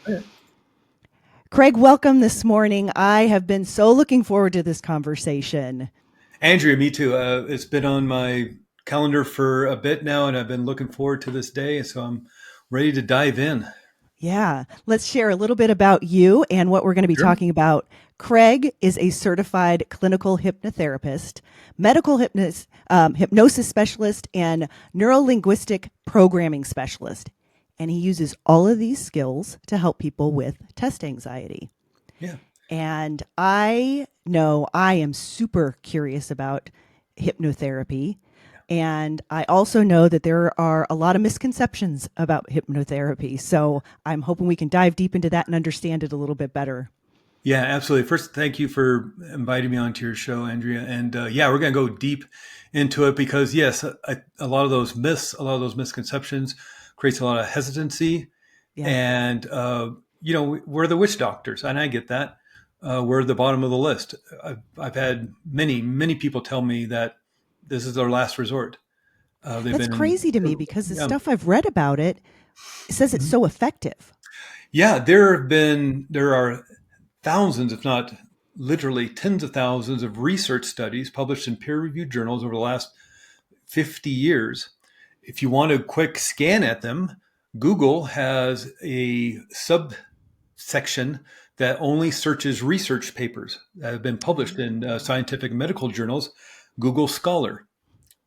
Yeah. Craig, welcome this morning. I have been so looking forward to this conversation. Andrea, me too. It's been on my calendar for a bit now, and I've been looking forward to this day. So I'm ready to dive in. Yeah, let's share a little bit about you and what we're going to be Sure. talking about. Craig is a certified clinical hypnotherapist, medical hypnosis specialist, and neuro-linguistic programming specialist. And he uses all of these skills to help people with test anxiety. Yeah. And I know I am super curious about hypnotherapy. And I also know that there are a lot of misconceptions about hypnotherapy. So I'm hoping we can dive deep into that and understand it a little bit better. Yeah, absolutely. First, thank you for inviting me onto your show, Andrea. And yeah, we're going to go deep into it because, yes, a lot of those myths, a lot of those misconceptions creates a lot of hesitancy. Yeah. And, we're the witch doctors, and I get that. We're at the bottom of the list. I've had many people tell me that this is their last resort. They've That's been in, crazy to me because the yeah. stuff I've read about it says it's Mhm. so effective. Yeah, there are thousands, if not literally tens of thousands of research studies published in peer-reviewed journals over the last 50 years. If you want a quick scan at them, Google has a subsection that only searches research papers that have been published in scientific and medical journals, Google Scholar.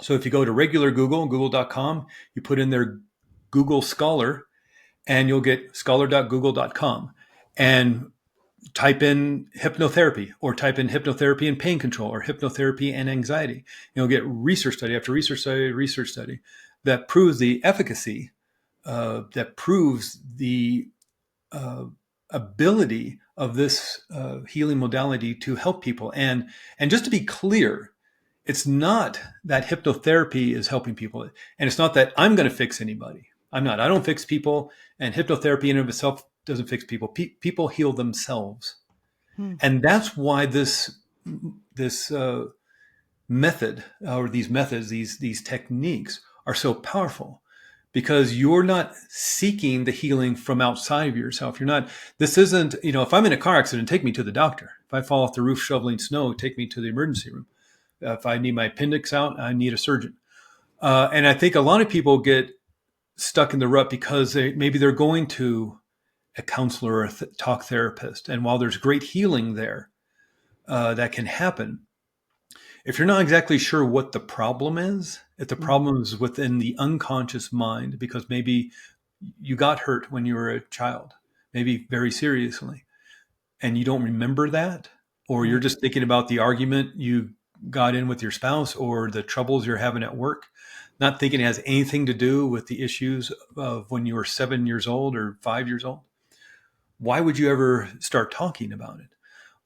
So if you go to regular Google, google.com, you put in their Google Scholar, and you'll get scholar.google.com. And type in hypnotherapy or type in hypnotherapy and pain control or hypnotherapy and anxiety. You'll get research study after research study that proves the efficacy, that proves the uh, ability of this healing modality to help people. And just to be clear, it's not that hypnotherapy is helping people, and it's not that I'm going to fix anybody. I'm not. I don't fix people, and hypnotherapy in and of itself doesn't fix people. People heal themselves, Hmm. and that's why this method or these methods, these techniques are so powerful because you're not seeking the healing from outside of yourself. You're not. This isn't. If I'm in a car accident, take me to the doctor. If I fall off the roof shoveling snow, take me to the emergency room. If I need my appendix out, I need a surgeon. And I think a lot of people get stuck in the rut because maybe they're going to a counselor or a talk therapist, and while there's great healing there that can happen, if you're not exactly sure what the problem is, if the Hmm. problem is within the unconscious mind, because maybe you got hurt when you were a child, maybe very seriously, and you don't remember that, or you're Right. just thinking about the argument you got in with your spouse or the troubles you're having at work, not thinking it has anything to do with the issues of when you were 7 years old or 5 years old, why would you ever start talking about it?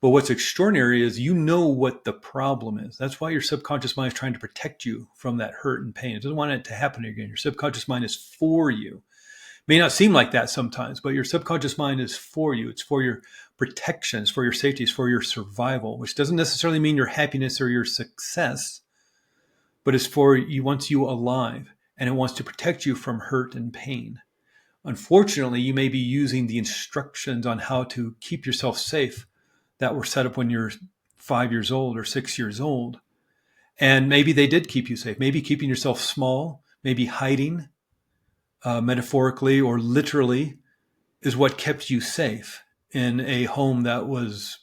But what's extraordinary is you know what the problem is. That's why your subconscious mind is trying to protect you from that hurt and pain. It doesn't want it to happen again. Your subconscious mind is for you. It may not seem like that sometimes, but your subconscious mind is for you. It's for your protection, it's for your safety, it's for your survival, which doesn't necessarily mean your happiness or your success, but it's for you, wants you alive, and it wants to protect you from hurt and pain. Unfortunately, you may be using the instructions on how to keep yourself safe that were set up when you're 5 years old or 6 years old. And maybe they did keep you safe. Maybe keeping yourself small, maybe hiding, metaphorically or literally, is what kept you safe in a home that was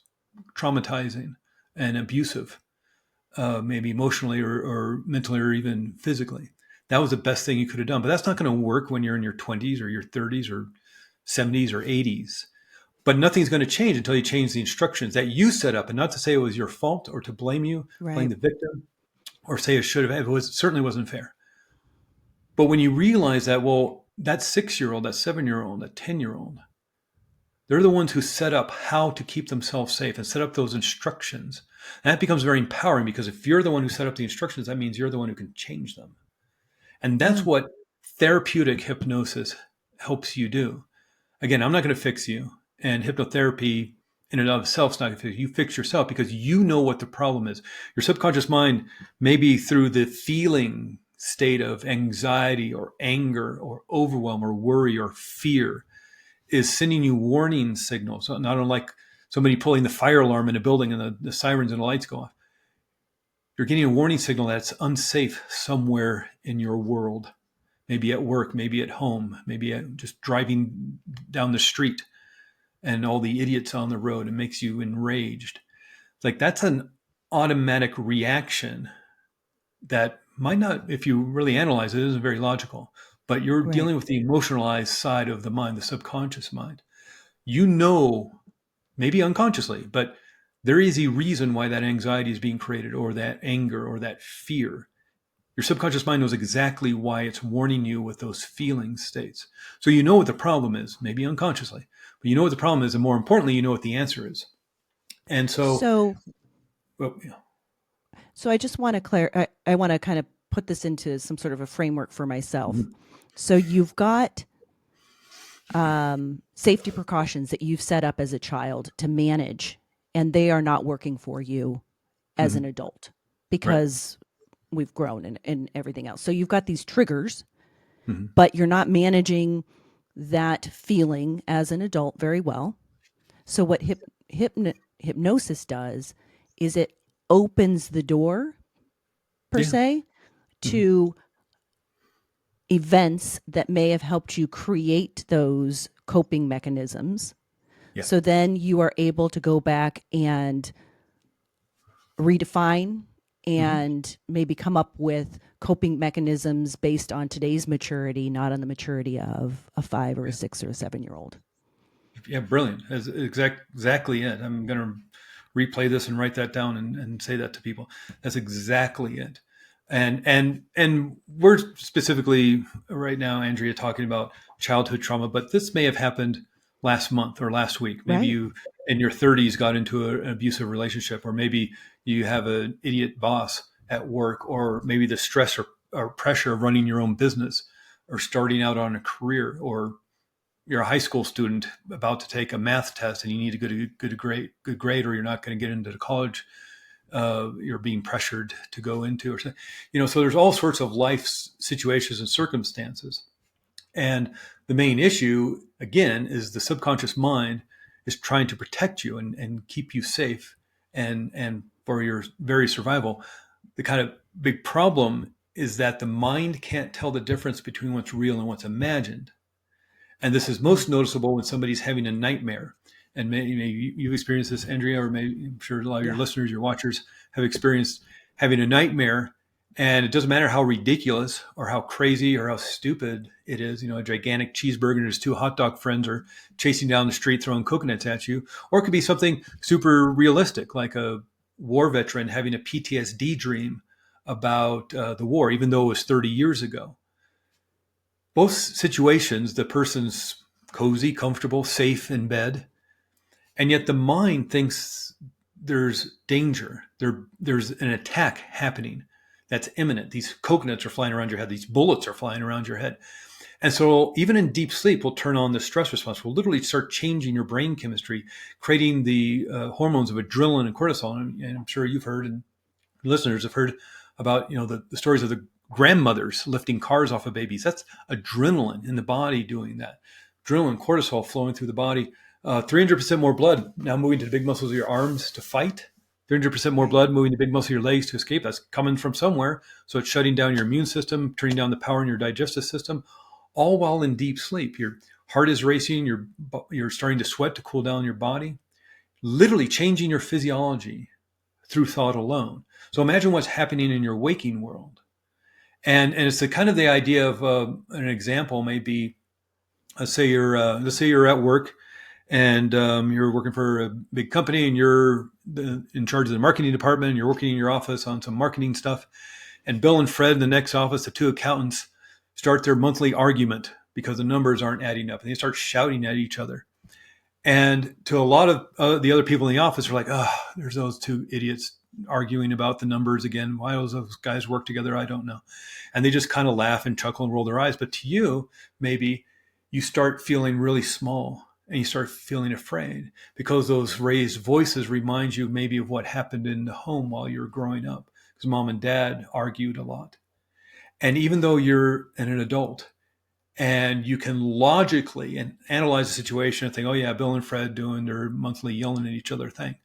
traumatizing and abusive, maybe emotionally or mentally or even physically. That was the best thing you could have done. But that's not going to work when you're in your 20s or your 30s or 70s or 80s. But nothing's going to change until you change the instructions that you set up. And not to say it was your fault or to blame you, blame Right. the victim, or say it should have. It certainly wasn't fair. But when you realize that, well, that 6 year old, that 7 year old, that 10 year old, they're the ones who set up how to keep themselves safe and set up those instructions. And that becomes very empowering because if you're the one who set up the instructions, that means you're the one who can change them. And Hmm. that's what therapeutic hypnosis helps you do. Again, I'm not going to fix you. And hypnotherapy in and of itself is not going to fix you. You fix yourself because you know what the problem is. Your subconscious mind, maybe through the feeling state of anxiety or anger or overwhelm or worry or fear, is sending you warning signals, not unlike somebody pulling the fire alarm in a building and the sirens and the lights go off. You're getting a warning signal that it's unsafe somewhere in your world, maybe at work, maybe at home, maybe just driving down the street and all the idiots on the road. It makes you enraged. It's like that's an automatic reaction that might not, if you really analyze it, isn't very logical. But you're Right. dealing with the emotionalized side of the mind, the subconscious mind. You know, maybe unconsciously, but there is a reason why that anxiety is being created, or that anger, or that fear. Your subconscious mind knows exactly why it's warning you with those feeling states. So you know what the problem is, maybe unconsciously, but you know what the problem is, and more importantly, you know what the answer is. And so, So, well, yeah. so I just want to I want to kind of put this into some sort of a framework for myself. Mhm. So you've got safety precautions that you've set up as a child to manage, and they are not working for you as an Mhm. adult Right. because we've grown and everything else. So you've got these triggers, Mhm. but you're not managing that feeling as an adult very well. So what hypnosis does is it opens the door, per Yeah. se, Mhm. to events that may have helped you create those coping mechanisms. Yeah. So then you are able to go back and redefine Mhm. and maybe come up with coping mechanisms based on today's maturity, not on the maturity of a 5 or a Yeah. 6 or a 7 year old. Yeah. Brilliant. That's exactly it. I'm going to replay this and write that down and say that to people. That's exactly it. And we're specifically right now, Andrea, talking about childhood trauma, but this may have happened last month or last week. Maybe Right. you in your 30s got into an abusive relationship, or maybe you have an idiot boss at work, or maybe the stress or pressure of running your own business, or starting out on a career, or you're a high school student about to take a math test and you need to get a good grade, or you're not going to get into the college you're being pressured to go into, or something. So there's all sorts of life situations and circumstances. And the main issue, again, is the subconscious mind is trying to protect you and keep you safe and for your very survival. The kind of big problem is that the mind can't tell the difference between what's real and what's imagined. And this is Mm. most noticeable when somebody's having a nightmare. And maybe you've experienced this, Andrea, or maybe I'm sure a lot of your Yeah. listeners, your watchers have experienced having a nightmare. And it doesn't matter how ridiculous or how crazy or how stupid it is. A gigantic cheeseburger and his two hot dog friends are chasing down the street throwing coconuts at you. Or it could be something super realistic, like a war veteran having a PTSD dream about the war, even though it was 30 years ago. Both situations, the person's cozy, comfortable, safe in bed, and yet the mind thinks there's danger. There's an attack happening that's imminent. These coconuts are flying around your head. These bullets are flying around your head. And so even in deep sleep, we'll turn on the stress response. We'll literally start changing your brain chemistry, creating the hormones of adrenaline and cortisol. And I'm sure you've heard, and listeners have heard about the stories of the grandmothers lifting cars off of babies. That's adrenaline in the body doing that. Adrenaline, cortisol flowing through the body. 300% more blood now moving to the big muscles of your arms to fight. 300% more Right. blood moving to the big muscles of your legs to escape. That's coming from somewhere. So it's shutting down your immune system, turning down the power in your digestive system, all while in deep sleep. Your heart is racing. You're starting to sweat to cool down your body. Literally changing your physiology through thought alone. So imagine what's happening in your waking world. And it's the kind of the idea of an example may be, let's say you're at work and you're working for a big company and you're in charge of the marketing department and you're working in your office on some marketing stuff. And Bill and Fred in the next office, the two accountants, start their monthly argument because the numbers aren't adding up, and they start shouting at each other. And to a lot of the other people in the office are like, oh, there's those two idiots arguing about the numbers again. Why those guys work together, I don't know. And they just kind of laugh and chuckle and roll their eyes. But to you, maybe you start feeling really small and you start feeling afraid because those raised voices remind you maybe of what happened in the home while you were growing up, because mom and dad argued a lot. And even though you're an adult And you can logically and analyze the situation and think, oh yeah, Bill and Fred doing their monthly yelling at each other thing.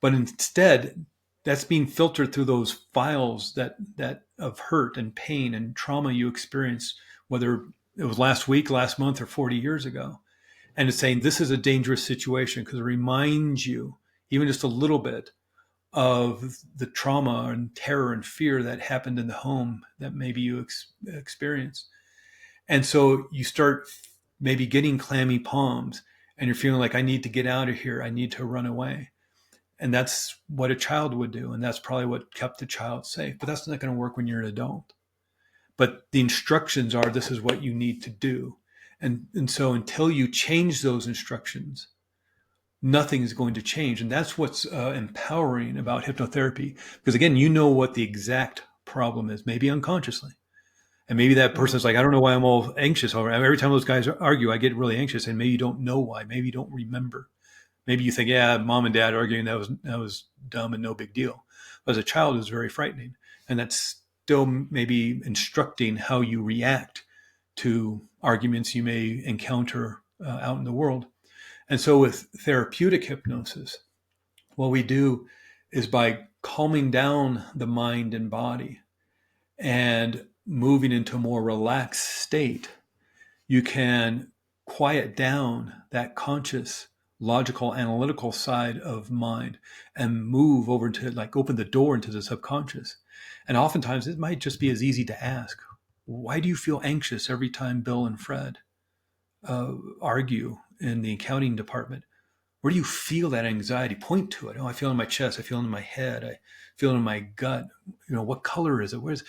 But instead, that's being filtered through those files that of hurt and pain and trauma you experienced, whether it was last week, last month, or 40 years ago. And it's saying this is a dangerous situation because it reminds you, even just a little bit, of the trauma and terror and fear that happened in the home that maybe you experienced. And so you start maybe getting clammy palms and you're feeling like, I need to get out of here. I need to run away. And that's what a child would do. And that's probably what kept the child safe. But that's not going to work when you're an adult. But the instructions are this is what you need to do. And so until you change those instructions, nothing is going to change. And that's what's empowering about hypnotherapy. Because again, you know what the exact problem is, maybe unconsciously. And maybe that Right. person's like, I don't know why I'm all anxious. Or every time those guys argue, I get really anxious. And maybe you don't know why. Maybe you don't remember. Maybe you think, yeah, mom and dad arguing, that was dumb and no big deal. But as a child, it was very frightening. And that's still maybe instructing how you react to arguments you may encounter out in the world. And so with therapeutic hypnosis, what we do is by calming down the mind and body and moving into a more relaxed state, you can quiet down that conscious, logical, analytical side of mind and move over to like open the door into the subconscious. And oftentimes it might just be as easy to ask, why do you feel anxious every time Bill and Fred argue in the accounting department? Where do you feel that anxiety? Point to it. Oh, I feel it in my chest. I feel it in my head. I feel it in my gut. What color is it? Where's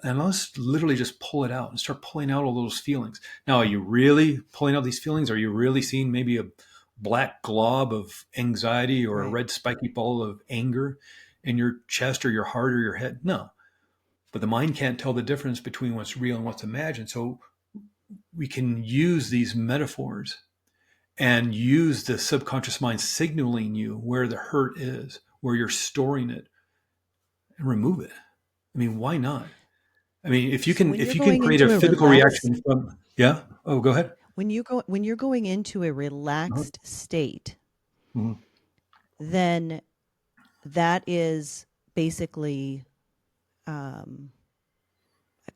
and let's literally just pull it out and start pulling out all those feelings. Now, are you really pulling out these feelings? Are you really seeing maybe a black glob of anxiety or a Right. red spiky ball of anger in your chest or your heart or your head? No. But the mind can't tell the difference between what's real and what's imagined. So we can use these metaphors and use the subconscious mind signaling you where the hurt is, where you're storing it, and remove it. I mean, why not? I mean, if you So can when you're if you can going create a into a physical relaxed reaction from yeah. Oh, go ahead. when you're going into a Uh-huh. relaxed state, Mhm. then that is basically um,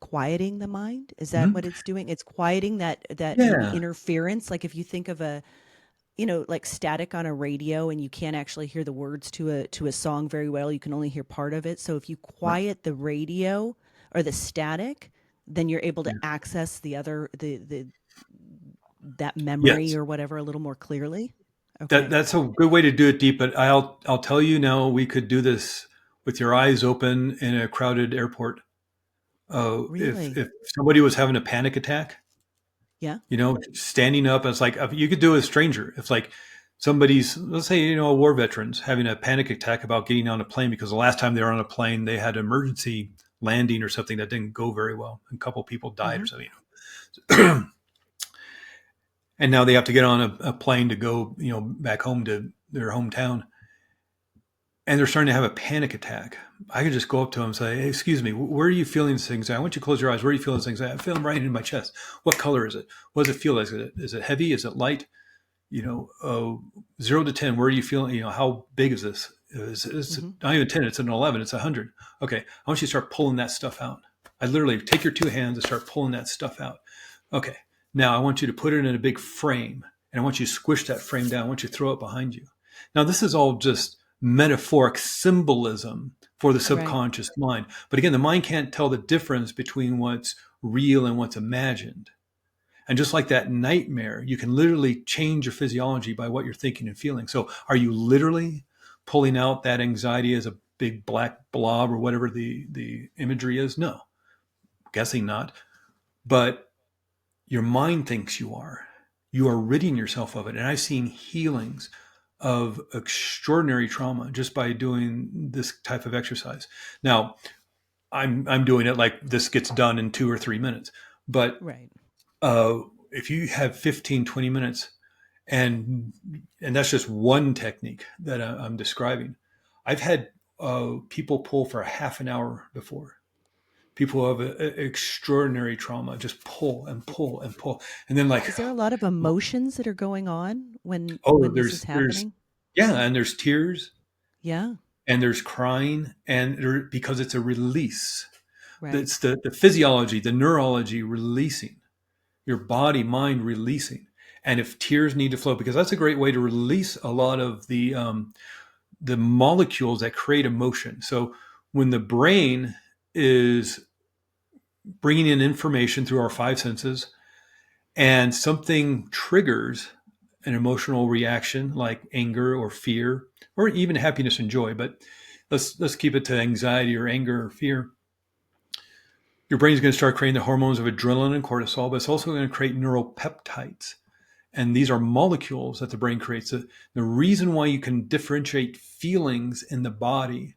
quieting the mind. Is that Mhm. what it's doing? It's quieting that maybe Yeah. interference. Like if you think of a, like static on a radio, and you can't actually hear the words to a song very well. You can only hear part of it. So if you Right. quiet the radio or the static, then you're able to Yeah. access the that memory Yes. or whatever a little more clearly. That Okay. that's a good way to do it deep, but I'll tell you now we could do this with your eyes open in a crowded airport. If Really? if somebody was having a panic attack, Yeah. standing up. It's like you could do it with a stranger. It's like somebody's, let's say, a war veteran's having a panic attack about getting on a plane because the last time they were on a plane, they had an emergency landing or something that didn't go very well. And a couple people died or Mhm. something. And now they have to get on a plane to go, back home to their hometown. And they're starting to have a panic attack. I could just go up to them and say, hey, excuse me, where are you feeling this anxiety? I want you to close your eyes. Where are you feeling this anxiety? I feel them right in my chest. What color is it? What does it feel like? Is it heavy? Is it light? 0 to 10, where are you feeling? How big is this? It's Mhm. not even 10, it's an 11, it's 100. Okay, I want you to start pulling that stuff out. I literally take your two hands and start pulling that stuff out. Okay, now I want you to put it in a big frame and I want you to squish that frame down. I want you to throw it behind you. Now, this is all just metaphoric symbolism for the Right. subconscious mind. But again, the mind can't tell the difference between what's real and what's imagined. And just like that nightmare, you can literally change your physiology by what you're thinking and feeling. So, are you literally pulling out that anxiety as a big black blob or whatever the imagery is? No, guessing not. But your mind thinks you are. You are ridding yourself of it. And I've seen healings of extraordinary trauma just by doing this type of exercise. Now, I'm doing it like this gets done in 2 or 3 minutes, but Right. uh, if you have 15, 20 minutes and that's just one technique that I'm describing. I've had people pull for a half an hour before, People who have extraordinary trauma just pull and pull and pull, and then like, Is there a lot of emotions that are going on oh, when this is there's happening? yeah, and there's tears, Yeah, and there's crying, and because it's a release. right. It's the physiology, the neurology releasing, your body, mind releasing. And if tears need to flow, because that's a great way to release a lot of the molecules that create emotion. So when the brain is bringing in information through our five senses and something triggers an emotional reaction like anger or fear or even happiness and joy, but let's keep it to anxiety or anger or fear. Your brain's going to start creating the hormones of adrenaline and cortisol, but it's also going to create neuropeptides. And these are molecules that the brain creates. The reason why you can differentiate feelings in the body,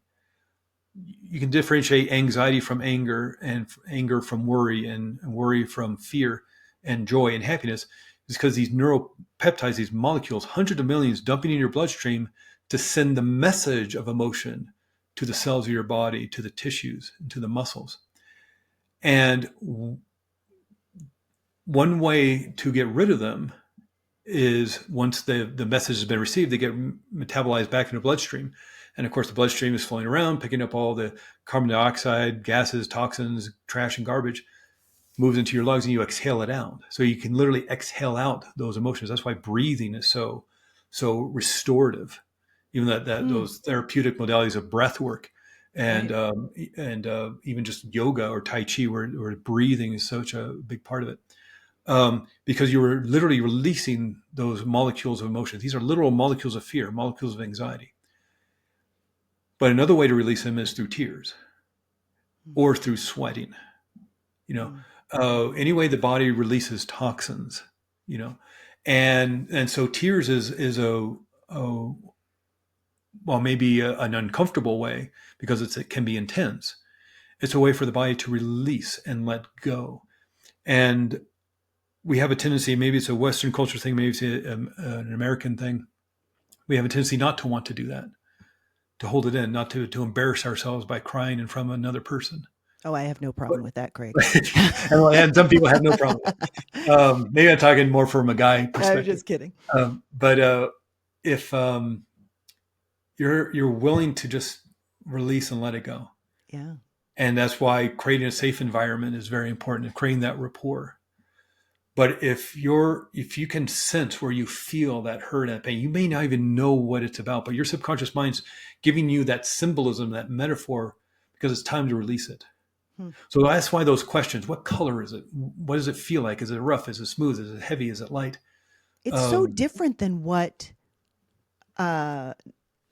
you can differentiate anxiety from anger and anger from worry and worry from fear and joy and happiness is because these neuropeptides, these molecules, hundreds of millions dumping in your bloodstream to send the message of emotion to the cells of your body, to the tissues, and to the muscles. And one way to get rid of them is once the message has been received, they get metabolized back in the bloodstream. And of course, the bloodstream is flowing around, picking up all the carbon dioxide, gases, toxins, trash, and garbage, moves into your lungs, and you exhale it out. So you can literally exhale out those emotions. That's why breathing is so restorative. Even that Hmm, those therapeutic modalities of breath work and right. even just yoga or tai chi, where breathing is such a big part of it. Because you were literally releasing those molecules of emotion. These are literal molecules of fear, molecules of anxiety. But another way to release them is through tears Hmm, or through sweating. You know, hmm, any way the body releases toxins. You know, and so tears is a well, maybe an uncomfortable way because it can be intense. It's a way for the body to release and let go. And we have a tendency, maybe it's a Western culture thing, maybe it's an American thing. We have a tendency not to want to do that, to hold it in, not to embarrass ourselves by crying in front of another person. Oh, I have no But, problem with that, Greg. and some people have no problem with it. Maybe I'm talking more from a guy I was perspective. just kidding. But if you're willing to just release and let it go, Yeah. and that's why creating a safe environment is very important, and creating that rapport. But if you can sense where you feel that hurt and pain, you may not even know what it's about, but your subconscious mind's giving you that symbolism, that metaphor, because it's time to release it. Hmm. So that's why those questions: what color is it? What does it feel like? Is it rough? Is it smooth? Is it heavy? Is it light? It's so Um, different than what uh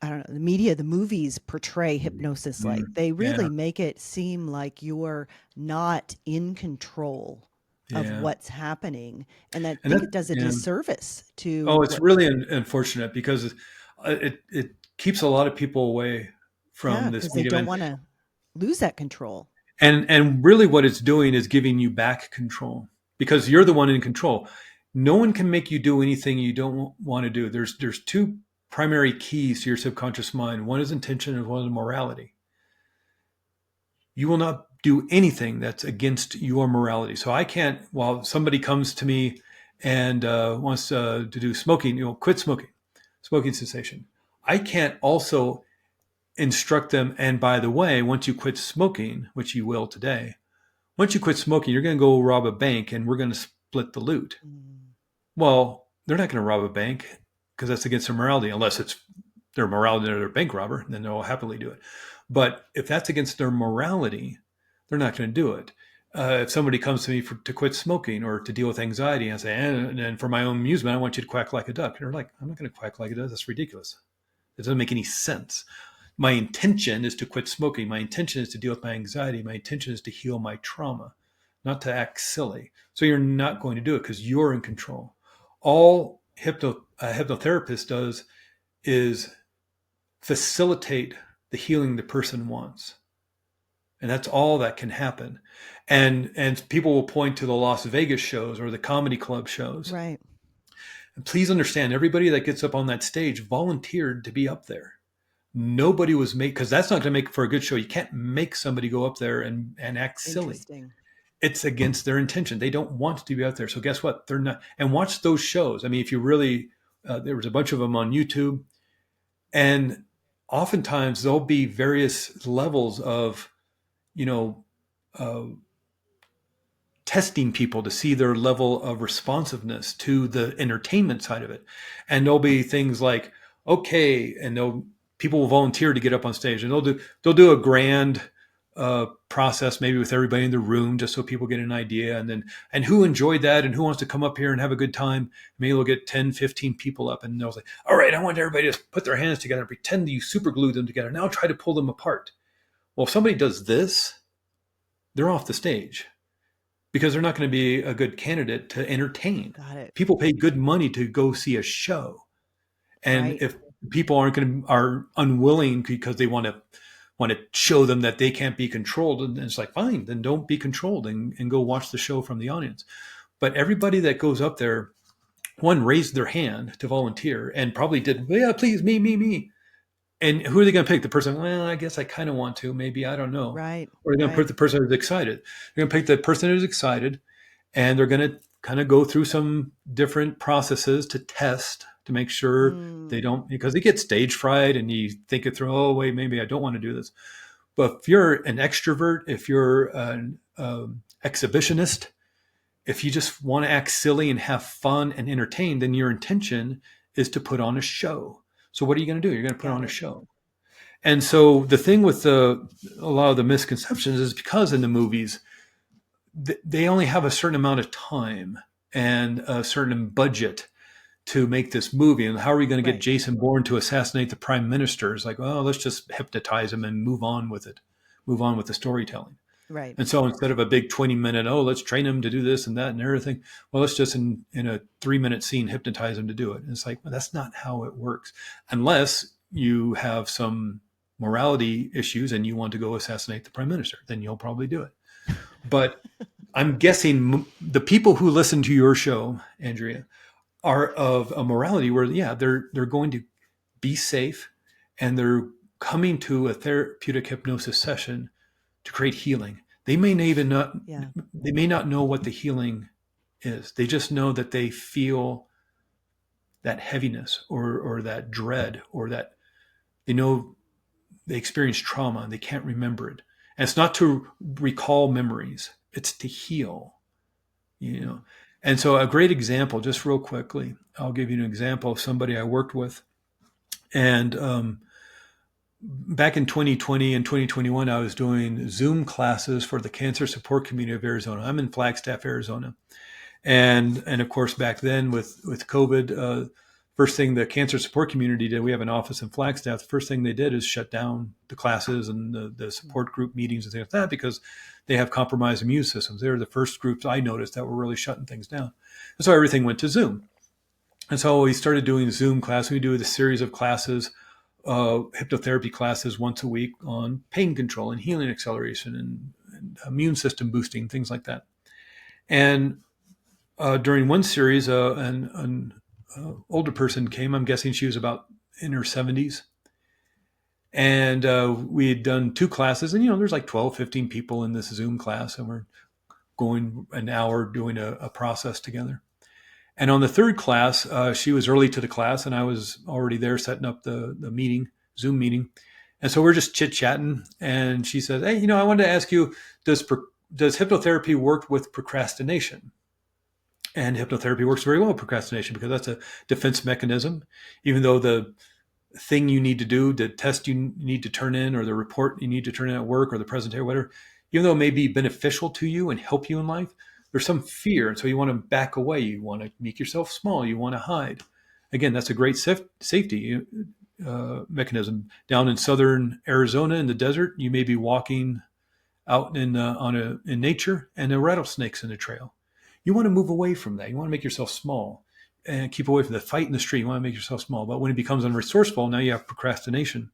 I don't know, the media, the movies portray hypnosis like. They yeah, really make it seem like you're not in control of yeah, what's happening. And I and think that it does a yeah. disservice to Oh, it's what, really unfortunate because it keeps a lot of people away yeah, from this because they medium. don't want to lose that control. And really what it's doing is giving you back control because you're the one in control. No one can make you do anything you don't want to do. There's two primary keys to your subconscious mind. One is intention and one is morality. You will not do anything that's against your morality. So I can't, while somebody comes to me and wants to do smoking, quit smoking, smoking cessation. I can't also instruct them. And by the way, once you quit smoking, which you will today, once you quit smoking, you're going to go rob a bank and we're going to split the loot. Mm, Well, they're not going to rob a bank because that's against their morality, unless it's their morality, they're a bank robber, then they'll happily do it. But if that's against their morality, they're not going to do it. If somebody comes to me to quit smoking or to deal with anxiety, and I say, and for my own amusement, I want you to quack like a duck. They're like, I'm not going to quack like a duck. That's ridiculous. It doesn't make any sense. My intention is to quit smoking. My intention is to deal with my anxiety. My intention is to heal my trauma, not to act silly. So you're not going to do it because you're in control. All a hypnotherapist does is facilitate the healing the person wants. And that's all that can happen. And people will point to the Las Vegas shows or the comedy club shows. right. And please understand, everybody that gets up on that stage volunteered to be up there. Nobody was made, because that's not going to make for a good show. You can't make somebody go up there and act silly. Interesting. It's against their intention. They don't want to be out there. So guess what? They're not. And watch those shows. I mean, if you really, there was a bunch of them on YouTube, and oftentimes there'll be various levels of, you know, uh, testing people to see their level of responsiveness to the entertainment side of it. And there'll be things like, okay, and they'll people will volunteer to get up on stage, and they'll do a grand process maybe with everybody in the room just so people get an idea, and who enjoyed that and who wants to come up here and have a good time. Maybe they'll get 10, 15 people up, and they'll say, all right, I want everybody to put their hands together and pretend that you super glued them together. Now try to pull them apart. Well, if somebody does this, they're off the stage, because they're not going to be a good candidate to entertain. Got it. People pay good money to go see a show. And Right. if people are unwilling because they want to show them that they can't be controlled, and it's like, fine, then don't be controlled, and go watch the show from the audience. But everybody that goes up there, one, raised their hand to volunteer and probably did, yeah, please, me. And who are they going to pick? The person, well, I guess I kind of want to, maybe, I don't know. Right. Or they're going to Right. put the person who's excited. They're going to pick the person who's excited, and they're going to kind of go through some different processes to test to make sure they Mm. don't, because they get stage fright and you think it through, oh, wait, maybe I don't want to do this. But if you're an extrovert, if you're an exhibitionist, if you just want to act silly and have fun and entertain, then your intention is to put on a show. So what are you going to do? You're going to put Got on a it. show. And so the thing with a lot of the misconceptions is because in the movies, they only have a certain amount of time and a certain budget to make this movie. And how are we going to get Right. Jason Bourne to assassinate the prime minister? It's like, oh, let's just hypnotize him and move on with it, move on with the storytelling. Right. And so instead of a big 20-minute, oh, let's train him to do this and that and everything, well, let's just in a 3-minute scene hypnotize him to do it. And it's like, well, that's not how it works. Unless you have some morality issues and you want to go assassinate the prime minister, then you'll probably do it. But I'm guessing the people who listen to your show, Andrea, are of a morality where, yeah, they're going to be safe, and they're coming to a therapeutic hypnosis session to create healing. They may even not Yeah. they may not know what the healing is. They just know that they feel that heaviness or that dread, or that they know they experience trauma and they can't remember it. And it's not to recall memories, it's to heal, you know. And so a great example, just real quickly, I'll give you an example of somebody I worked with. And back in 2020 and 2021, I was doing Zoom classes for the cancer support community of Arizona. I'm in Flagstaff, Arizona. And of course, back then with COVID, first thing the cancer support community did, we have an office in Flagstaff. The first thing they did is shut down the classes and the support group meetings and things like that, because they have compromised immune systems. They were the first groups I noticed that were really shutting things down. And so everything went to Zoom. And so we started doing Zoom class. We do a series of classes, hypnotherapy classes once a week on pain control and healing acceleration and immune system boosting, things like that. And during one series, an older person came. I'm guessing she was about in her 70s. And we had done 2 classes. And, there's like 12, 15 people in this Zoom class. And we're going an hour doing a process together. And on the third class, she was early to the class, and I was already there setting up the meeting, Zoom meeting. And so we're just chit-chatting. And she says, hey, I wanted to ask you, does hypnotherapy work with procrastination? And hypnotherapy works very well with procrastination, because that's a defense mechanism. Even though the thing you need to do, the test you need to turn in, or the report you need to turn in at work, or the presentation, whatever, even though it may be beneficial to you and help you in life, there's some fear. And so you want to back away. You want to make yourself small. You want to hide. Again, that's a great safety mechanism. Down in southern Arizona in the desert, you may be walking out in nature, and there are rattlesnakes in the trail. You want to move away from that. You want to make yourself small and keep away from the fight in the street. You want to make yourself small. But when it becomes unresourceful, now you have procrastination.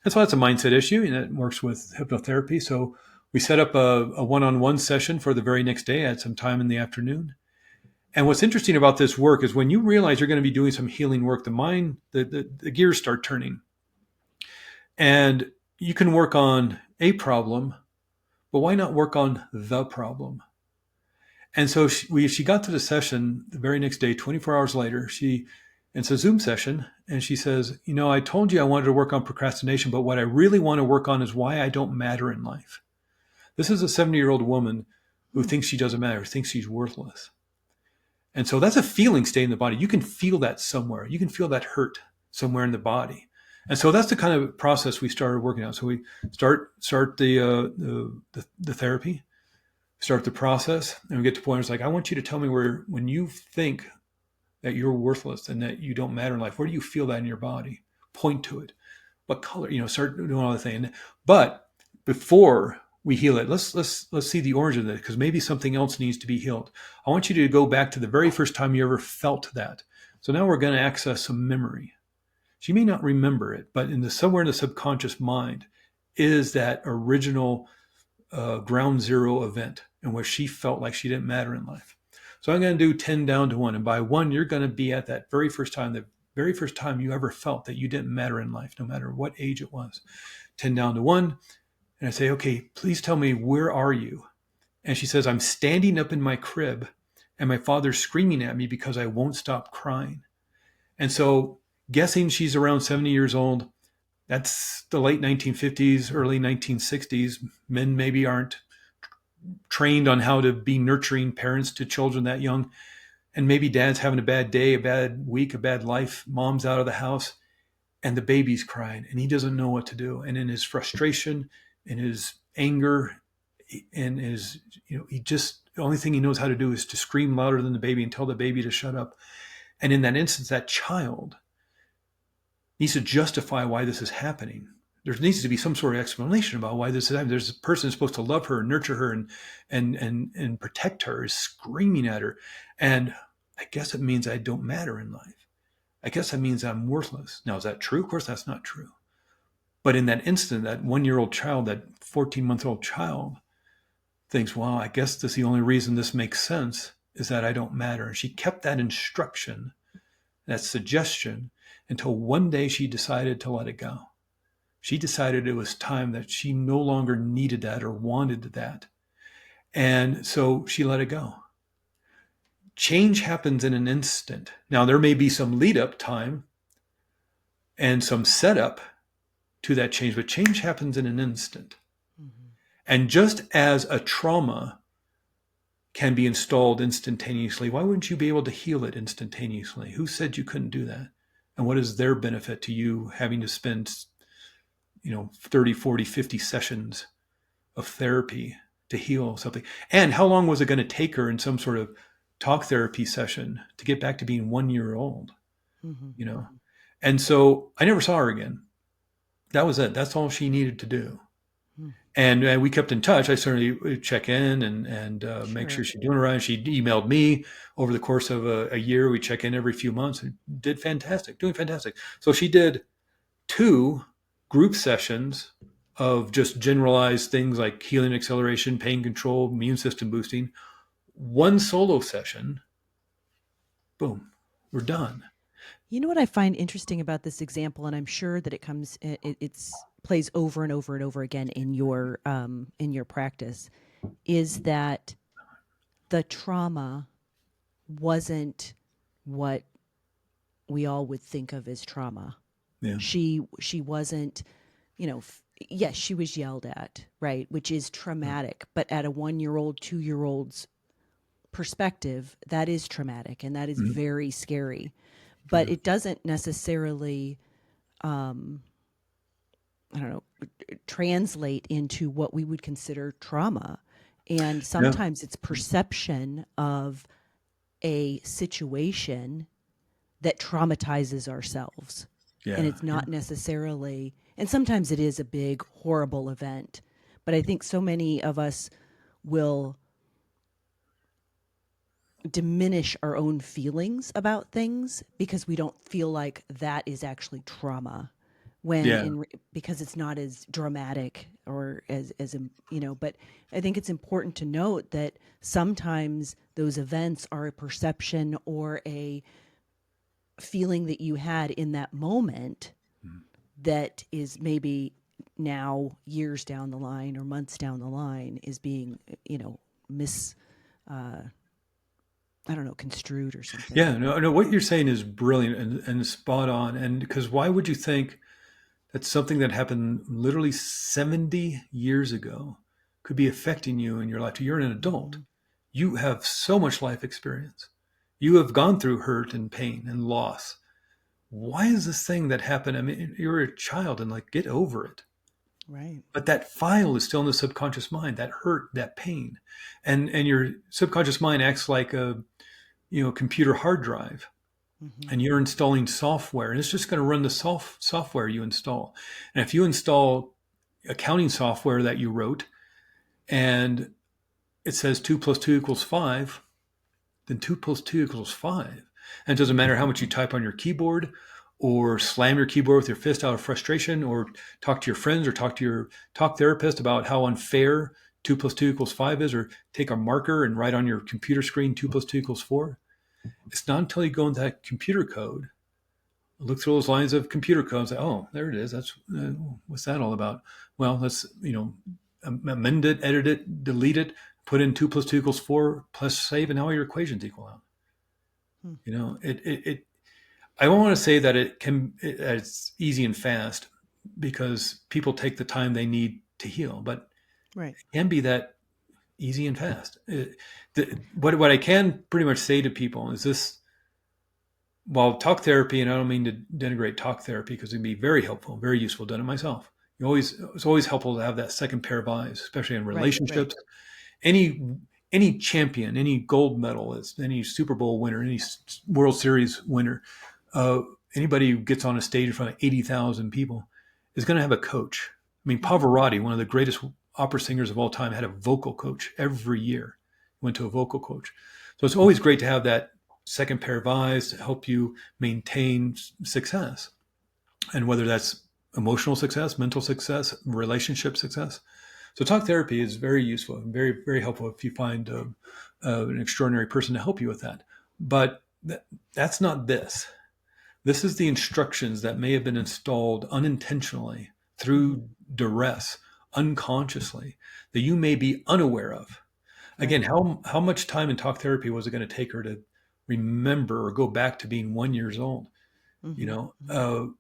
And so that's a mindset issue, and it works with hypnotherapy. So we set up a one-on-one session for the very next day at some time in the afternoon. And what's interesting about this work is when you realize you're going to be doing some healing work, the gears start turning. And you can work on a problem, but why not work on the problem? And so she got to the session the very next day, 24 hours later. It's a Zoom session, and she says, I told you I wanted to work on procrastination, but what I really want to work on is why I don't matter in life. This is a 70-year-old woman who Hmm. thinks she doesn't matter, who thinks she's worthless. And so that's a feeling state in the body. You can feel that somewhere. You can feel that hurt somewhere in the body. And so that's the kind of process we started working on. So we start the therapy, start the process, and we get to the point where it's like, I want you to tell me when you think that you're worthless and that you don't matter in life, where do you feel that in your body? Point to it. What color? Start doing all the thing. But before we heal it, let's see the origin of it, because maybe something else needs to be healed. I want you to go back to the very first time you ever felt that. So now we're going to access some memory. She may not remember it, but somewhere in the subconscious mind is that original ground zero event in which she felt like she didn't matter in life. So I'm going to do 10 down to 1. And by 1, you're going to be at that very first time, the very first time you ever felt that you didn't matter in life, no matter what age it was. 10 down to 1. And I say, okay, please tell me, where are you? And she says, I'm standing up in my crib and my father's screaming at me because I won't stop crying. And so, guessing she's around 70 years old, that's the late 1950s, early 1960s. Men maybe aren't trained on how to be nurturing parents to children that young. And maybe dad's having a bad day, a bad week, a bad life. Mom's out of the house and the baby's crying and he doesn't know what to do. And in his frustration, in his anger, and his, the only thing he knows how to do is to scream louder than the baby and tell the baby to shut up. And in that instance, that child needs to justify why this is happening. There needs to be some sort of explanation about why this is happening. There's a person who's supposed to love her and nurture her and protect her is screaming at her. And I guess it means I don't matter in life. I guess that means I'm worthless. Now, is that true? Of course, that's not true. But in that instant, that 1-year-old child, that 14-month-old child thinks, wow, I guess that's the only reason this makes sense is that I don't matter. And she kept that instruction, that suggestion, until one day she decided to let it go. She decided it was time, that she no longer needed that or wanted that. And so she let it go. Change happens in an instant. Now, there may be some lead up time and some setup to that change, but change happens in an instant. Mm-hmm. And just as a trauma can be installed instantaneously, why wouldn't you be able to heal it instantaneously? Who said you couldn't do that? And what is their benefit to you having to spend 30, 40, 50 sessions of therapy to heal something? And how long was it going to take her in some sort of talk therapy session to get back to being 1 year old? Mm-hmm. And so I never saw her again. That was it. That's all she needed to do. Mm-hmm. And we kept in touch. I certainly would check in and make sure Sure. she's doing all right. She emailed me over the course of a year. We check in every few months and did fantastic, doing fantastic. So she did 2 group sessions of just generalized things like healing acceleration, pain control, immune system boosting. 1 solo session, boom, we're done. You know what I find interesting about this example, and I'm sure that it's plays over and over and over again in your practice, is that the trauma wasn't what we all would think of as trauma. Yeah. She wasn't, yes, she was yelled at, right, which is traumatic, but at a 1-year-old, 2-year-old's perspective, that is traumatic and that is Mhm. very scary. But Yeah. it doesn't necessarily, I don't know, translate into what we would consider trauma. And Yeah. sometimes it's perception of a situation that traumatizes ourselves. And Yeah. it's not necessarily, and sometimes it is a big, horrible event. But I think so many of us will diminish our own feelings about things because we don't feel like that is actually trauma when Yeah. because it's not as dramatic or as but I think it's important to note that sometimes those events are a perception or a feeling that you had in that moment, that is maybe now years down the line or months down the line is being, mis, uh, I don't know, construed or something. Yeah, no, no, what you're saying is brilliant and spot on. And because why would you think that something that happened literally 70 years ago could be affecting you in your life? You're an adult. Mm-hmm. You have so much life experience. You have gone through hurt and pain and loss. Why is this thing that happened? I mean, you're a child and like get over it. Right. But that file is still in the subconscious mind, that hurt, that pain. And your subconscious mind acts like a computer hard drive, Mm-hmm. and you're installing software, and it's just going to run the software you install. And if you install accounting software that you wrote and it says 2 + 2 = 5, then 2 + 2 = 5. And it doesn't matter how much you type on your keyboard or slam your keyboard with your fist out of frustration or talk to your friends or talk to your talk therapist about how unfair 2 + 2 = 5 is, or take a marker and write on your computer screen 2 + 2 = 4. It's not until you go into that computer code, look through those lines of computer code and say, oh, there it is. That's what's that all about? Well, let's, amend it, edit it, delete it, put in 2 + 2 = 4, plus save, and now your equations equal out. Hmm. I don't want to say that it's easy and fast because people take the time they need to heal, but Right. it can be that easy and fast. What I can pretty much say to people is this: while talk therapy, and I don't mean to denigrate talk therapy because it can be very helpful, very useful, done it myself. It's always helpful to have that second pair of eyes, especially in Right. Right. relationships. Any any champion, any gold medalist, any Super Bowl winner, any World Series winner, uh, anybody who gets on a stage in front of 80,000 people is going to have a coach. I mean, Mm-hmm. Pavarotti, one of the greatest opera singers of all time, had a vocal coach every year. Went to a vocal coach. So it's always great to have that second pair of eyes to help you maintain success. And whether that's emotional success, mental success, relationship success. So talk therapy is very useful and very, very helpful if you find an extraordinary person to help you with that. But that's not this. This is the instructions that may have been installed unintentionally Mm-hmm. through duress, unconsciously, that you may be unaware of. Again, Right. how much time in talk therapy was it going to take her to remember or go back to being 1 years old? You Mm-hmm. know, Mm-hmm. uh,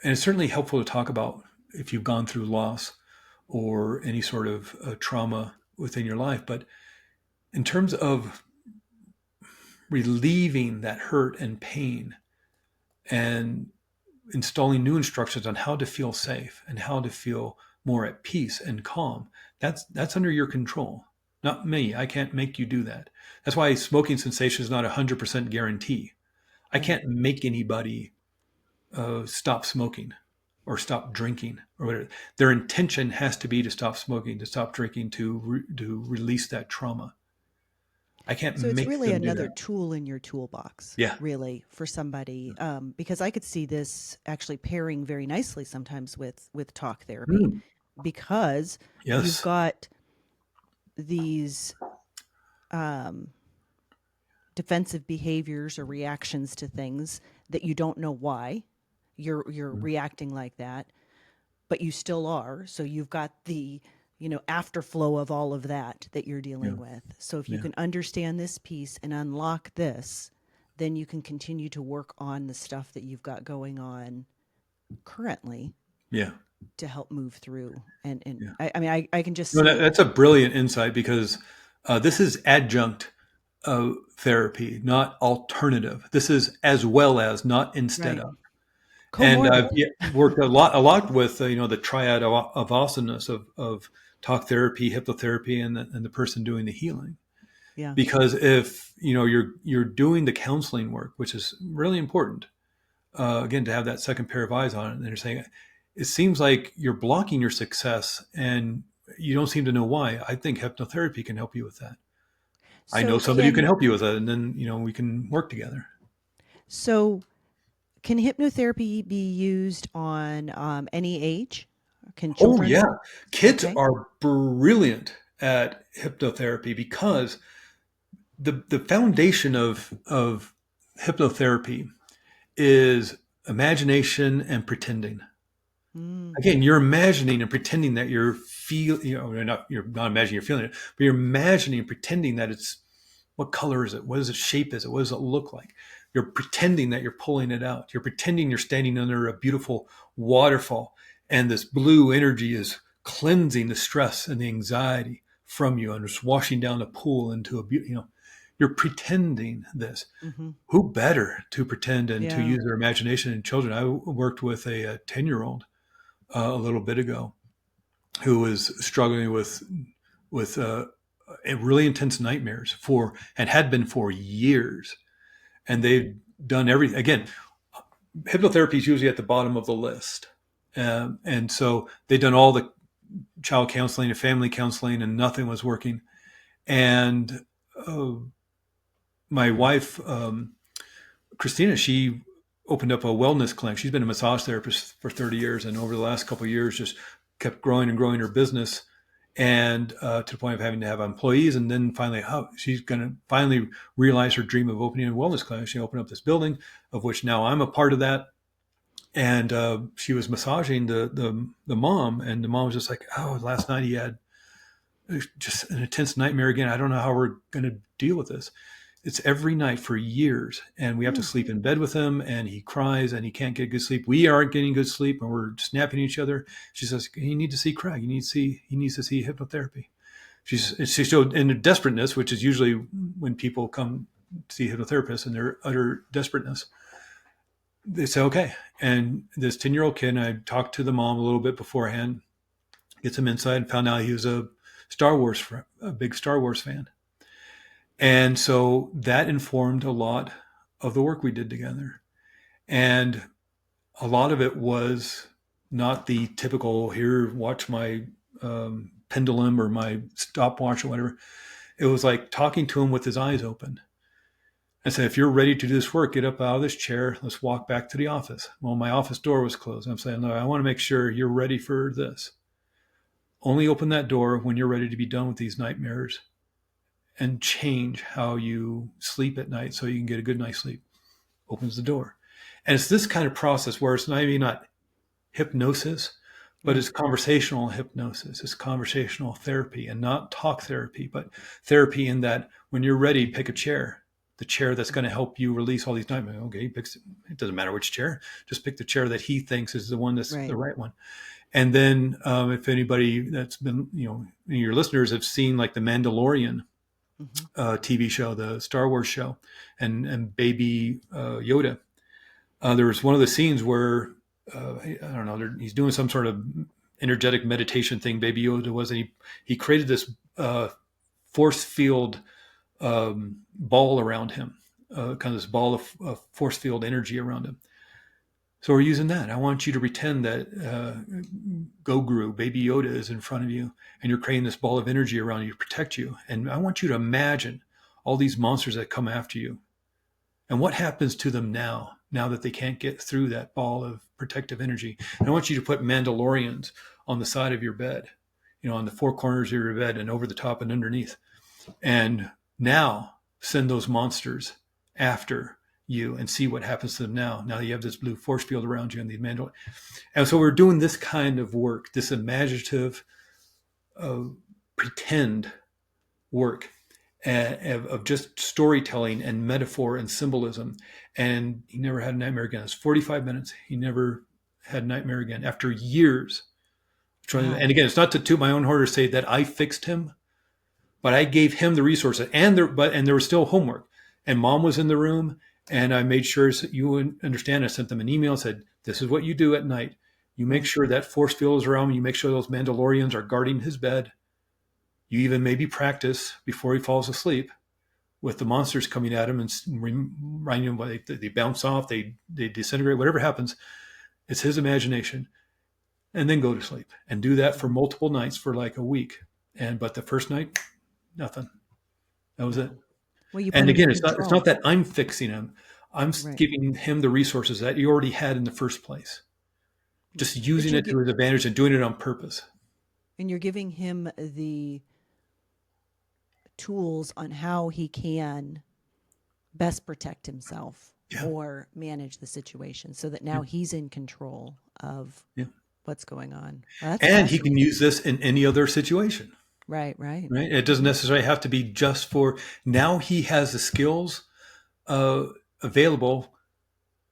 and it's certainly helpful to talk about if you've gone through loss or any sort of trauma within your life. But in terms of relieving that hurt and pain and installing new instructions on how to feel safe and how to feel more at peace and calm, that's under your control, not me. I can't make you do that. That's why smoking cessation is not 100% guarantee. I Right. can't make anybody stop smoking or stop drinking or whatever. Their intention has to be to stop smoking, to stop drinking, to release that trauma. I can't So it's make really them do another that. tool in your toolbox, Yeah. really, for somebody, because I could see this actually pairing very nicely sometimes with talk therapy, Mm. because you've Yes. got these um, defensive behaviors or reactions to things that you don't know why you're reacting like that, but you still are. So you've got the afterflow of all of that you're Yeah. dealing with. So if you Yeah. can understand this piece and unlock this, then you can continue to work on the stuff that you've got going on currently Yeah. to help move through. And Yeah. I mean, I can just No, see it. that's a brilliant insight because this is adjunct therapy, not alternative. This is as well as, not instead Right. of. And I've Comorbid. worked a lot with the triad of awesomeness of talk therapy, hypnotherapy, and the person doing the healing. Yeah. Because if you're doing the counseling work, which is really important, again to have that second pair of eyes on it, and they're saying it seems like you're blocking your success, and you don't seem to know why. I think hypnotherapy can help you with that. I know So somebody who can can help you with it, and then we can work together. so can hypnotherapy be used on any age? Can Oh children? yeah, kids Okay. are brilliant at hypnotherapy because the foundation of hypnotherapy is imagination and pretending. Mm. Again, you're imagining and pretending that you're not imagining you're feeling it, but you're imagining and pretending that it's, what color is it? What is its shape is it? What does it look like? You're pretending that you're pulling it out. You're pretending you're standing under a beautiful waterfall and this blue energy is cleansing the stress and the anxiety from you and it's washing down the pool into you're pretending this. Mm-hmm. Who better to pretend and to Yeah. use their imagination in children? I worked with a 10-year-old a little bit ago who was struggling with really intense nightmares for and had been for years, and they've done everything. Again, hypnotherapy is usually at the bottom of the list, and so they've done all the child counseling and family counseling, and nothing was working. And uh, my wife, Christina, she opened up a wellness clinic. She's been a massage therapist for 30 years, and over the last couple of years, just kept growing and growing her business, and to the point of having to have employees. And then finally, she's going to finally realize her dream of opening a wellness clinic. She opened up this building, of which now I'm a part of that. And she was massaging the mom, and the mom was just like, "Oh, last night he had just an intense nightmare again. I don't know how we're going to deal with this." It's every night for years, and we have to Mm. sleep in bed with him, and he cries and he can't get good sleep. We aren't getting good sleep, and we're snapping at each other. She says, "You need to see Craig. He needs to see hypnotherapy." She showed in desperateness, which is usually when people come see hypnotherapists in their utter desperateness. They say, "Okay." And this 10-year-old kid, and I talked to the mom a little bit beforehand, get some insight, and found out he was a big Star Wars fan. And so that informed a lot of the work we did together. And a lot of it was not the typical, here, watch my pendulum or my stopwatch or whatever. It was like talking to him with his eyes open. I said, if you're ready to do this work, get up out of this chair. Let's walk back to the office. Well, my office door was closed. I'm saying, no, I want to make sure you're ready for this. Only open that door when you're ready to be done with these nightmares and change how you sleep at night so you can get a good night's sleep. Opens the door. And it's this kind of process where it's maybe not hypnosis, but Right. it's conversational hypnosis. It's conversational therapy and not talk therapy, but therapy in that when you're ready, pick a chair, the chair that's going to help you release all these nightmares. Okay, he picks, it doesn't matter which chair, just pick the chair that he thinks is the one that's the Right. right one. And then if anybody that's been, your listeners have seen like the Mandalorian Mm-hmm. TV show, the Star Wars show, and Baby Yoda. There was one of the scenes where I don't know, he's doing some sort of energetic meditation thing. Baby Yoda was, and he created this force field ball around him, kind of this ball of force field energy around him. So we're using that. I want you to pretend that Goguru, Baby Yoda, is in front of you, and you're creating this ball of energy around you to protect you. And I want you to imagine all these monsters that come after you, and what happens to them now that they can't get through that ball of protective energy. And I want you to put Mandalorians on the side of your bed, on the four corners of your bed and over the top and underneath. And now send those monsters after you and see what happens to them now. Now you have this blue force field around you and the Mandalorian. And so we're doing this kind of work, this imaginative, pretend work of just storytelling and metaphor and symbolism. And he never had a nightmare again. It's 45 minutes. He never had a nightmare again after years. Wow. And again, it's not to toot my own horn or say that I fixed him, but I gave him the resources, and there was still homework. And mom was in the room, and I made sure that you understand. I sent them an email and said, "This is what you do at night. You make Right. sure that force field is around him. You make sure those Mandalorians are guarding his bed. You even maybe practice before he falls asleep with the monsters coming at him and reminding him they bounce off, they disintegrate, whatever happens. It's his imagination, and then go to sleep and do that for multiple nights for like a week. But the first night, nothing. That was it. Wow. Well, you put And him in again, it's not control. that I'm fixing him. I'm Right. giving him the resources that he already had in the first place, Right. just But using it to his advantage and doing it on purpose. you're giving him the tools on how he can best protect himself. Yeah. or manage the situation so that now he's in control of Yeah. what's going on. Well, that's And he can fascinating. use this in any other situation, Right, right. right? It doesn't necessarily have to be just for now. He has the skills uh, available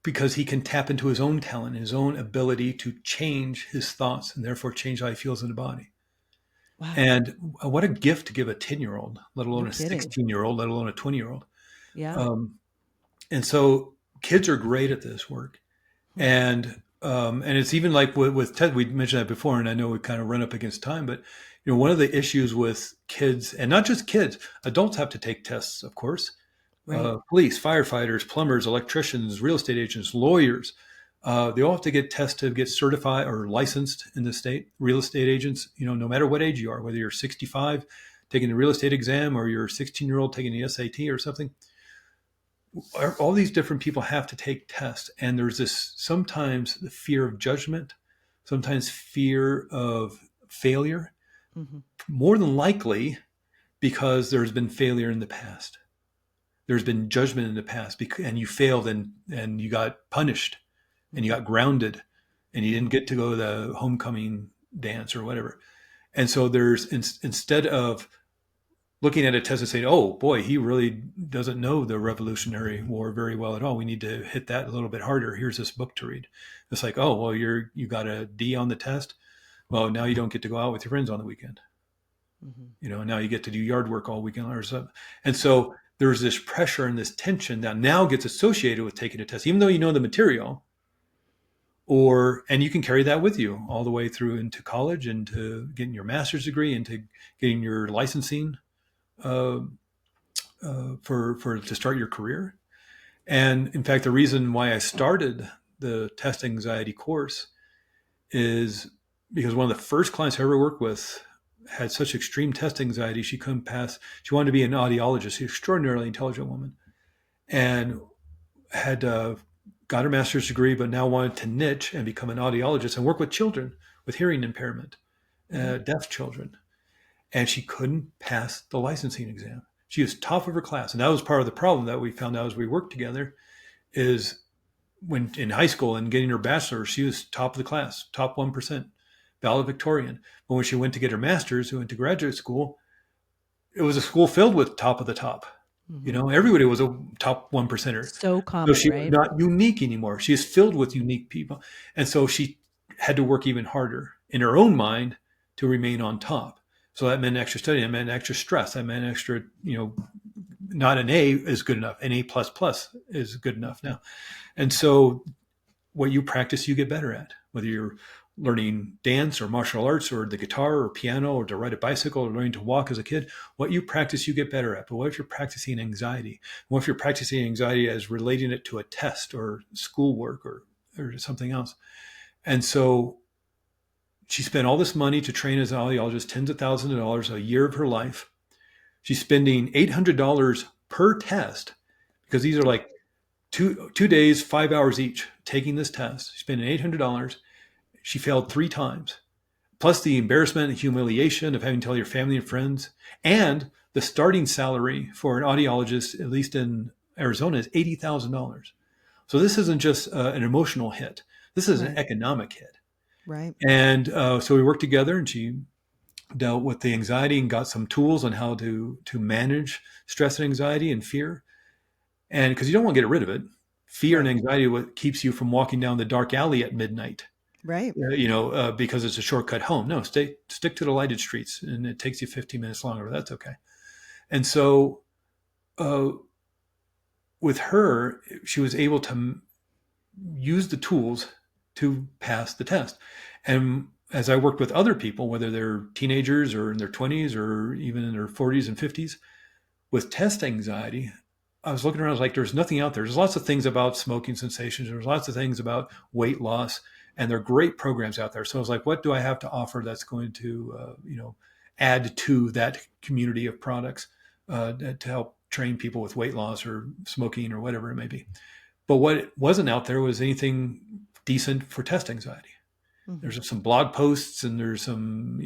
because he can tap into his own talent, his own ability to change his thoughts and therefore change how he feels in the body. Wow. And what a gift to give a 10-year-old, let No alone a kidding. 16-year-old, let alone a 20-year-old. Yeah. Um, and so kids are great at this work. Hmm. And it's even like with Ted, we mentioned that before, and I know we kind of run up against time, but one of the issues with kids, and not just kids, adults have to take tests, of course. Right. Police, firefighters, plumbers, electricians, real estate agents, lawyers, they all have to get tests to get certified or licensed in the state. Real estate agents, no matter what age you are, whether you're 65 taking the real estate exam or you're a 16-year-old taking the SAT or something, all these different people have to take tests. And there's this sometimes the fear of judgment, sometimes fear of failure, Hmm. more than likely because there's been failure in the past. There's been judgment in the past and you failed and you got punished and you Hmm. got grounded and you didn't get to go to the homecoming dance or whatever. And so instead of looking at a test and saying, oh boy, he really doesn't know the Revolutionary War very well at all. We need to hit that a little bit harder. Here's this book to read. It's like, oh, well, you got a D on the test. Well, now you don't get to go out with your friends on the weekend. Hmm. Now you get to do yard work all weekend or something. And so there's this pressure and this tension that now gets associated with taking a test, even though you know the material, and you can carry that with you all the way through into college, into getting your master's degree, into getting your licensing uh, for to start your career. And in fact, the reason why I started the test anxiety course is because one of the first clients I ever worked with had such extreme test anxiety she couldn't pass. She wanted to be an audiologist. She's an extraordinarily intelligent woman, and had got her master's degree, but now wanted to niche and become an audiologist and work with children with hearing impairment, Hmm. deaf children. And she couldn't pass the licensing exam. She was top of her class, and that was part of the problem that we found out as we worked together. Is when in high school and getting her bachelor's, she was top of the class, top 1%, valedictorian. But when she went to get her master's, who went to graduate school, it was a school filled with top of the top. Hmm. Everybody was a top 1%er. So So common, she was right? not unique anymore. She is filled with unique people. And so she had to work even harder in her own mind to remain on top. So that meant extra study, that meant extra stress, that meant extra, not an A is good enough. An A plus plus is good enough now. And so what you practice, you get better at, whether you're learning dance or martial arts or the guitar or piano or to ride a bicycle or learning to walk as a kid. What you practice, you get better at. But what if you're practicing anxiety? What if you're practicing anxiety as relating it to a test or schoolwork or something else? And so she spent all this money to train as an audiologist, tens of thousands of dollars a year of her life. She's spending $800 per test because these are like two days, 5 hours each taking this test. She's spending $800. She failed 3 times, plus the embarrassment and humiliation of having to tell your family and friends. And the starting salary for an audiologist, at least in Arizona, is $80,000. So this isn't just an emotional hit. This is an Right. economic hit. Right. And so we worked together, and she dealt with the anxiety and got some tools on how to manage stress and anxiety and fear. And because you don't want to get rid of it, fear and Right. anxiety what keeps you from walking down the dark alley at midnight. Right. Because it's a shortcut home. No, stick to the lighted streets, and it takes you 15 minutes longer. But that's okay. And so, uh, with her, she was able to use the tools to pass the test. And as I worked with other people, whether they're teenagers or in their 20s or even in their 40s and 50s, with test anxiety, I was looking around, I was like, there's nothing out there. There's lots of things about smoking cessations. There's lots of things about weight loss, and there are great programs out there. So I was like, what do I have to offer that's going to, add to that community of products to help train people with weight loss or smoking or whatever it may be. But what wasn't out there was anything decent for test anxiety. Hmm. There's some blog posts and there's some,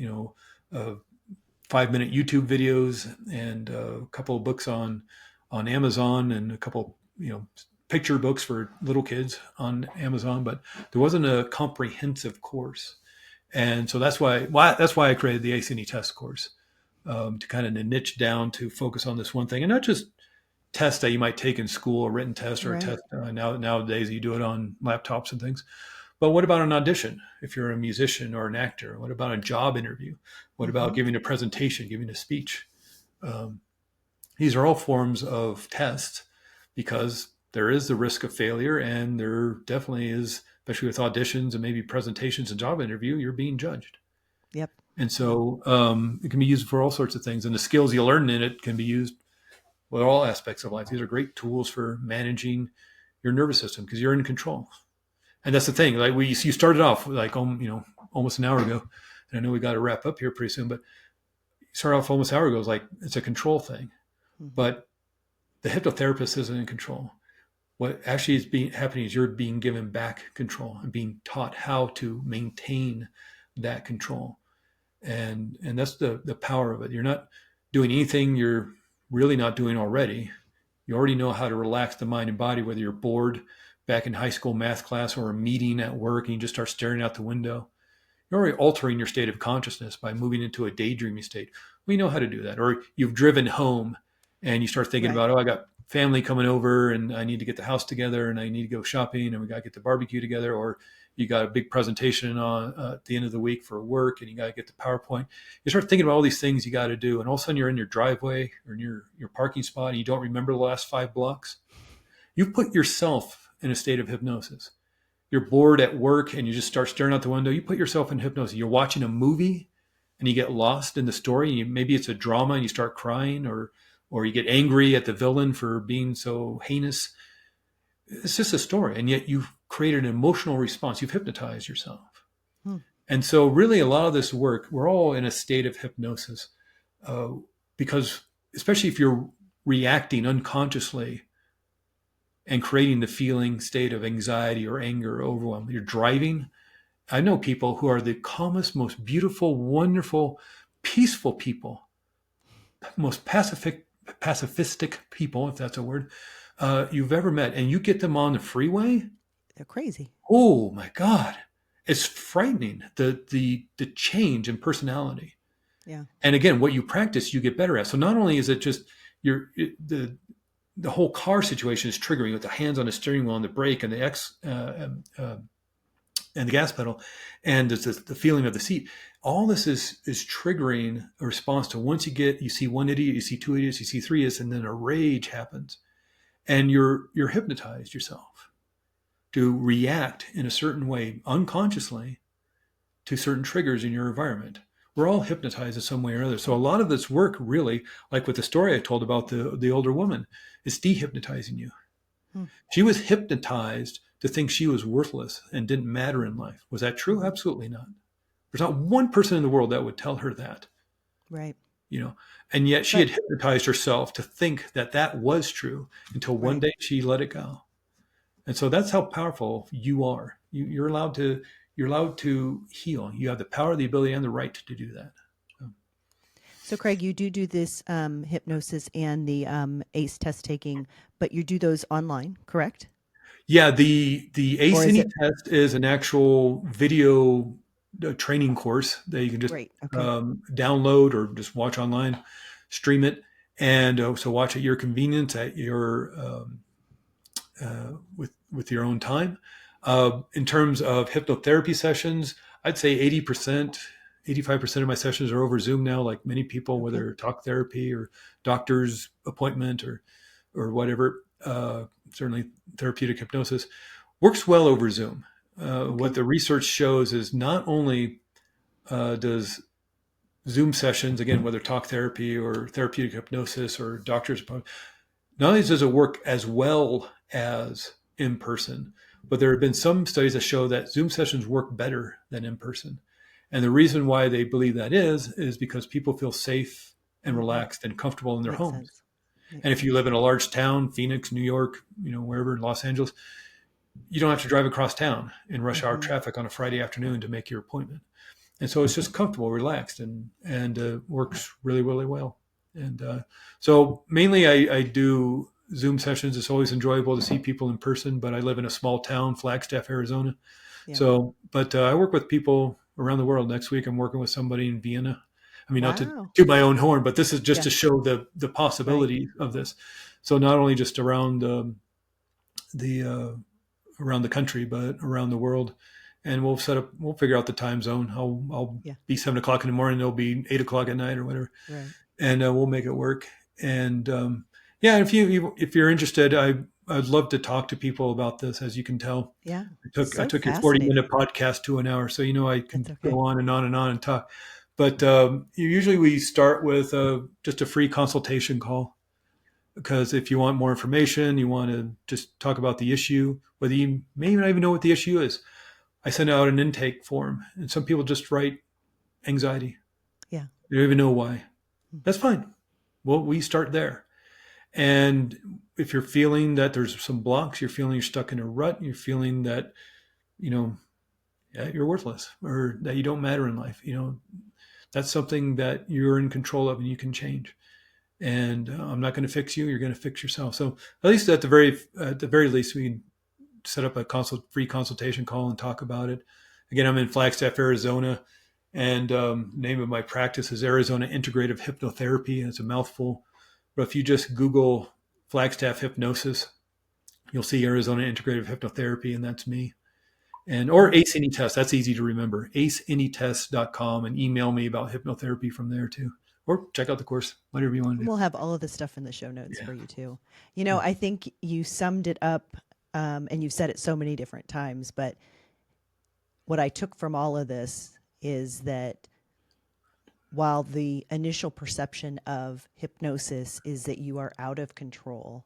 5-minute YouTube videos and a couple of books on Amazon and a couple, picture books for little kids on Amazon, but there wasn't a comprehensive course. And so that's why I created the ACNE test course, to kind of niche down to focus on this one thing, and not just tests that you might take in school, a written test or a Right. test. Nowadays you do it on laptops and things. But what about an audition? If you're a musician or an actor, what about a job interview? What about Mm-hmm. giving a presentation, giving a speech? Um, these are all forms of tests because there is the risk of failure, and there definitely is, especially with auditions and maybe presentations and job interview, you're being judged. Yep. And so it can be used for all sorts of things. And the skills you learn in it can be used with all aspects of life. These are great tools for managing your nervous system because you're in control. And that's the thing. Like you started off like, almost an hour ago. And I know we got to wrap up here pretty soon, but you started off almost an hour ago. It's like, it's a control thing. Mm-hmm. But the hypnotherapist isn't in control. What actually is happening is you're being given back control and being taught how to maintain that control. And that's the power of it. You're not doing anything you're really not doing already. You already know how to relax the mind and body, whether you're bored back in high school math class or a meeting at work and you just start staring out the window. You're already altering your state of consciousness by moving into a daydreaming state. We know how to do that. Or you've driven home and you start thinking Right. about, I got family coming over and I need to get the house together and I need to go shopping and we got to get the barbecue together. Or you got a big presentation on at the end of the week for work and you got to get the PowerPoint. You start thinking about all these things you got to do. And all of a sudden you're in your driveway or in your parking spot and you don't remember the last 5 blocks. You've put yourself in a state of hypnosis. You're bored at work and you just start staring out the window. You put yourself in hypnosis. You're watching a movie and you get lost in the story. Maybe it's a drama and you start crying, or you get angry at the villain for being so heinous. It's just a story. And yet you've created an emotional response. You've hypnotized yourself. Hmm. And so really a lot of this work, we're all in a state of hypnosis because especially if you're reacting unconsciously and creating the feeling state of anxiety or anger or overwhelm. You're driving. I know people who are the calmest, most beautiful, wonderful, peaceful people, most pacifistic people, if that's a word, you've ever met. And you get them on the freeway. They're crazy. Oh my God. It's frightening, the change in personality. Yeah. And again, what you practice, you get better at. So not only is it just the whole car situation is triggering with the hands on the steering wheel and the brake and and the gas pedal, and the feeling of the seat. All this is triggering a response to once you see one idiot, you see 2 idiots, you see 3 idiots, and then a rage happens, and you're hypnotized yourself to react in a certain way unconsciously to certain triggers in your environment. We're all hypnotized in some way or other. So a lot of this work really, like with the story I told about the older woman, is dehypnotizing you. Hmm. She was hypnotized to think she was worthless and didn't matter in life. Was that true? Absolutely not. There's not one person in the world that would tell her that. Right. And yet she had hypnotized herself to think that was true until one day she let it go. And so that's how powerful you are. You're allowed to heal. You have the power, the ability, and the right to do that. So, Craig, you do this hypnosis and the ACE test taking, but you do those online, correct? Yeah, the ACNE it- test is an actual video training course that you can just Great. Okay. download or just watch online, stream it, and so watch at your convenience at your with your own time. In terms of hypnotherapy sessions, I'd say 80%, 85% of my sessions are over Zoom now, like many people, whether talk therapy or doctor's appointment or whatever. Certainly therapeutic hypnosis works well over Zoom. What the research shows is not only does Zoom sessions, again, whether talk therapy or therapeutic hypnosis or doctor's appointment, not only does it work as well as in person, but there have been some studies that show that Zoom sessions work better than in person. And the reason why they believe that is because people feel safe and relaxed and comfortable in their homes. And if you live in a large town, Phoenix, New York, wherever, Los Angeles, you don't have to drive across town in rush hour traffic on a Friday afternoon to make your appointment. And so it's just comfortable, relaxed, and works really, really well. And so mainly I do Zoom sessions. It's always enjoyable to see people in person, but I live in a small town, Flagstaff, Arizona. Yeah. So, but I work with people around the world. Next week, I'm working with somebody in Vienna. I mean, not to Wow. toot my own horn, but this is just Yeah. to show the Right. possibility of this. So not only just around the around the country, but around the world. And we'll figure out the time zone. I'll Yeah. be 7 o'clock in the morning. It'll be 8 o'clock at night or whatever, Right. and we'll make it work. And yeah, if you're interested, I'd love to talk to people about this. As you can tell, Yeah. I So took your 40-minute fascinating. podcast to an hour, so I can That's okay. go on and on and on and talk. But usually we start with just a free consultation call, because if you want more information, you want to just talk about the issue, whether you may not even know what the issue is. I send out an intake form, and some people just write anxiety. Yeah. They don't even know why. That's fine. Well, we start there. And if you're feeling that there's some blocks, you're feeling you're stuck in a rut, you're feeling that, you know, yeah, you're worthless, or that you don't matter in life, that's something that you're in control of and you can change. And I'm not going to fix you. You're going to fix yourself. So at least at the very least, we set up a free consultation call and talk about it. Again, I'm in Flagstaff, Arizona, and name of my practice is Arizona Integrative Hypnotherapy. It's a mouthful, but if you just Google Flagstaff Hypnosis, you'll see Arizona Integrative Hypnotherapy, and that's me. And or Ace Any Test, that's easy to remember. aceanytest.com, and email me about hypnotherapy from there too. Or check out the course, whatever you want to And do. we'll have all of the stuff in the show notes Yeah. for you too. I think you summed it up, and you've said it so many different times, but what I took from all of this is that while the initial perception of hypnosis is that you are out of control,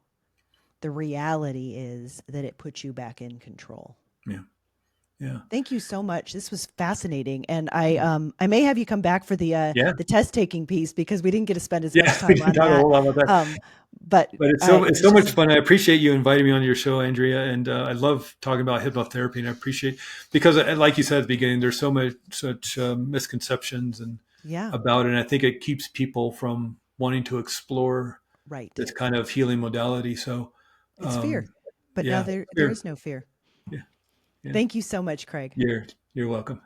the reality is that it puts you back in control. Yeah. Yeah. Thank you so much. This was fascinating, and I may have you come back for Yeah. the test taking piece because we didn't get to spend as Yeah. much We time can on talk a that. whole lot about that. But But it's it's so much just fun. I appreciate you inviting me on your show, Andrea, and I love talking about hypnotherapy. And I appreciate, because, like you said at the beginning, there's such misconceptions and yeah, about it. And I think it keeps people from wanting to explore right. this kind of healing modality. So, It's fear, but now yeah, there sure. is no fear. Yeah, yeah, Thank you so much, Craig. you're welcome.